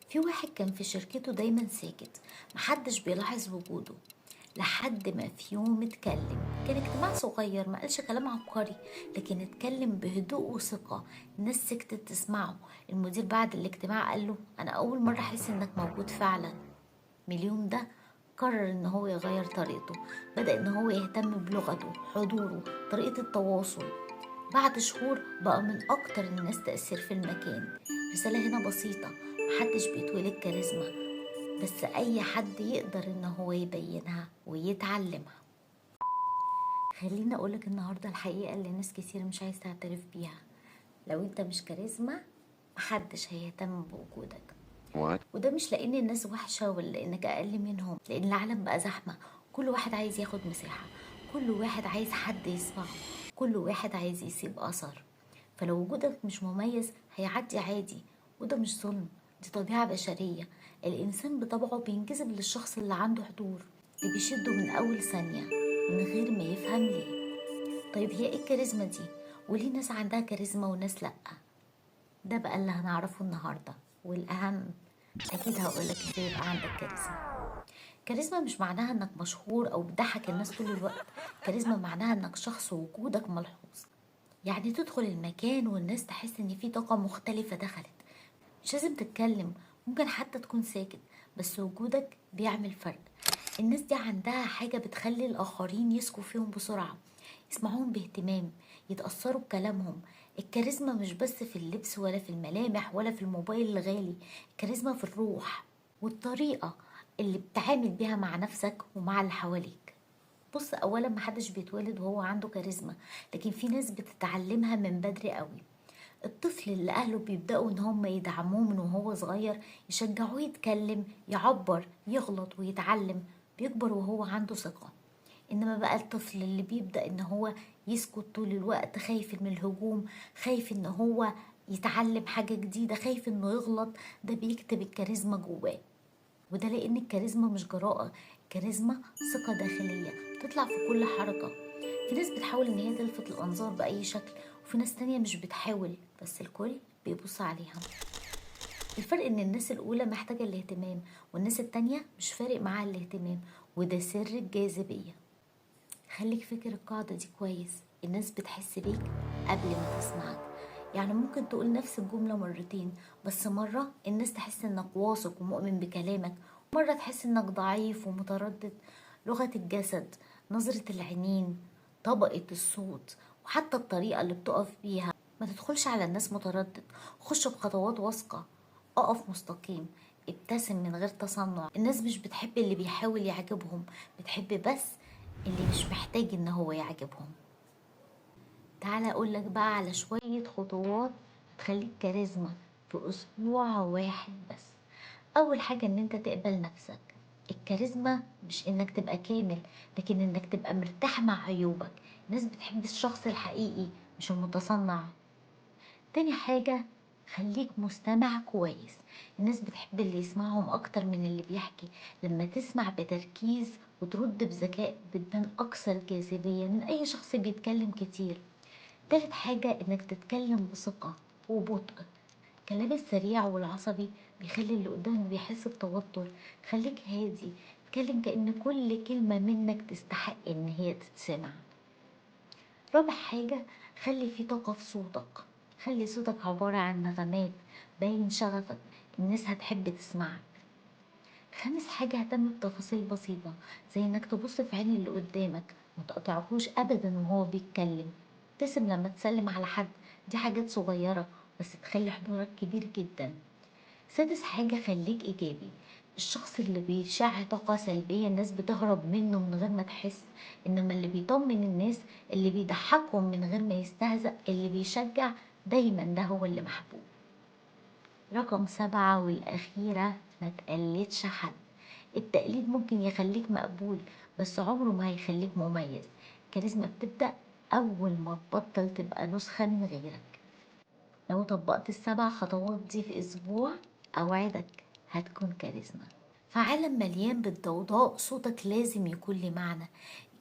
في واحد كان في شركته دايما ساكت، محدش بيلاحظ وجوده، لحد ما في يوم اتكلم. كان اجتماع صغير، ما قالش كلام عبقري، لكن اتكلم بهدوء وثقة. الناس سكتت تسمعه. المدير بعد الاجتماع قال له: انا اول مرة احس انك موجود فعلا. من اليوم ده قرر ان هو يغير طريقته. بدأ ان هو يهتم بلغته، حضوره، طريقة التواصل. بعد شهور بقى من اكتر الناس تأثير في المكان. رسالة هنا بسيطة: محدش بيتولد كاريزما، بس اي حد يقدر ان هو يبينها ويتعلمها. خليني اقولك النهاردة الحقيقة اللي ناس كتير مش عايز تعترف بيها: لو انت مش كاريزما، محدش هيهتم بوجودك. What؟ وده مش لان الناس وحشة ولا لانك اقل منهم، لان العالم بقى زحمة. كل واحد عايز ياخد مساحة، كل واحد عايز حد يسمعه، كل واحد عايز يسيب اثر. فلو وجودك مش مميز هيعدي عادي، وده مش ظلم، دي طبيعة بشرية. الانسان بطبعه بينجذب للشخص اللي عنده حضور، اللي بيشده من اول ثانية من غير ما يفهم ليه. طيب هي ايه الكاريزما دي؟ وليه ناس عندها كاريزما وناس لأ؟ ده بقى اللي هنعرفه النهاردة، والأهم أكيد هقولك ازاي يبقى عندك كاريزما. كاريزما مش معناها انك مشهور او بتضحك الناس طول الوقت. كاريزما معناها انك شخص وجودك ملحوظ. يعني تدخل المكان والناس تحس ان في طاقة مختلفة دخلت. مش لازم تتكلم، ممكن حتى تكون ساكت، بس وجودك بيعمل فرق. الناس دي عندها حاجة بتخلي الآخرين يسكوا فيهم بسرعة، يسمعوهم باهتمام، يتأثروا بكلامهم. الكاريزما مش بس في اللبس ولا في الملامح ولا في الموبايل الغالي. الكاريزما في الروح والطريقة اللي بتعامل بيها مع نفسك ومع اللي حواليك. بص، أولا محدش بيتولد وهو عنده كاريزما، لكن في ناس بتتعلمها من بدري قوي. الطفل اللي أهله بيبدأوا إن هم يدعموه من وهو صغير، يشجعوه يتكلم، يعبر، يغلط ويتعلم، بيكبر وهو عنده ثقة. إنما بقى الطفل اللي بيبدأ إن هو يسكت طول الوقت، خايف من الهجوم، خايف إن هو يتعلم حاجة جديدة، خايف إنه يغلط، ده بيكتب الكاريزما جواه. وده لأن الكاريزما مش جراءة، الكاريزما ثقة داخلية بتطلع في كل حركة. في ناس بتحاول إن هي تلفت الأنظار بأي شكل، وفي ناس تانية مش بتحاول بس الكل بيبص عليها. الفرق إن الناس الأولى محتاجة الاهتمام، والناس التانية مش فارق معاها الاهتمام، وده سر الجاذبية. خليك فاكر القاعدة دي كويس: الناس بتحس بيك قبل ما تسمعك. يعني ممكن تقول نفس الجملة مرتين، بس مرة الناس تحس انك واثق ومؤمن بكلامك، مرة تحس انك ضعيف ومتردد. لغة الجسد، نظرة العينين، طبقة الصوت، وحتى الطريقة اللي بتقف بيها. ما تدخلش على الناس متردد، خش بخطوات واثقة، اقف مستقيم، ابتسم من غير تصنع. الناس مش بتحب اللي بيحاول يعجبهم، بتحب بس اللي مش محتاج ان هو يعجبهم. تعالى اقولك بقى على شوية خطوات تخليك كاريزما في اسبوع واحد بس. اول حاجة ان انت تقبل نفسك. الكاريزما مش انك تبقى كامل، لكن انك تبقى مرتاح مع عيوبك. الناس بتحب الشخص الحقيقي مش المتصنع. تاني حاجة، خليك مستمع كويس. الناس بتحب اللي يسمعهم أكتر من اللي بيحكي. لما تسمع بتركيز وترد بذكاء بتبان أكثر جاذبية من أي شخص بيتكلم كتير. تالت حاجة، إنك تتكلم بثقة وبطء. الكلام السريع والعصبي بيخلي اللي قدامك بيحس بتوتر. خليك هادي، اتكلم كأن كل كلمة منك تستحق إن هي تتسمع. رابع حاجة، خلي في طاقة في صوتك. خلي صوتك عبارة عن نغمات، باين شغفك، الناس هتحب تسمعك. خامس حاجة، اهتم بتفاصيل بسيطة، زي انك تبص في عين اللي قدامك، متقطعهوش ابدا وهو بيتكلم. ابتسم لما تسلم على حد، دي حاجات صغيرة بس تخلي حضورك كبير جدا. سادس حاجة، خليك إيجابي. الشخص اللي بيشع طاقة سلبية الناس بتهرب منه من غير ما تحس، إنما اللي بيطمن الناس، اللي بيضحكهم من غير ما يستهزأ، اللي بيشجع دايما، ده هو اللي محبوب. رقم 7 والأخيرة، ما تقلدش حد. التقليد ممكن يخليك مقبول، بس عمره ما هيخليك مميز. الكاريزما بتبدأ أول ما تبطل تبقى نسخة من غيرك. لو طبقت ال7 خطوات دي في أسبوع، أوعدك هتكون كاريزما. فعالم مليان بالضوضاء صوتك لازم يكون ليه معنى.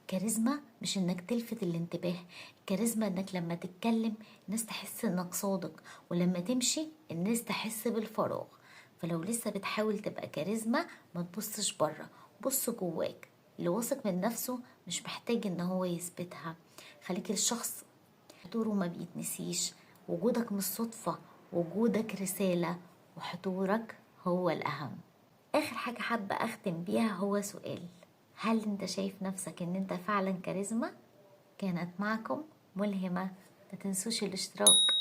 الكاريزما مش انك تلفت الانتباه، الكاريزما انك لما تتكلم الناس تحس انك صادق، ولما تمشي الناس تحس بالفراغ. فلو لسه بتحاول تبقى كاريزما ما تبصش بره، بص جواك. اللي واثق من نفسه مش محتاج ان هو يثبتها. خليك الشخص حضوره ما بيتنسيش، وجودك مش صدفة، وجودك رسالة، وحضورك هو الأهم. آخر حاجة حابة أختم بيها هو سؤال: هل انت شايف نفسك ان انت فعلا كاريزما؟ كانت معكم ملهمة، ما تنسوش الاشتراك.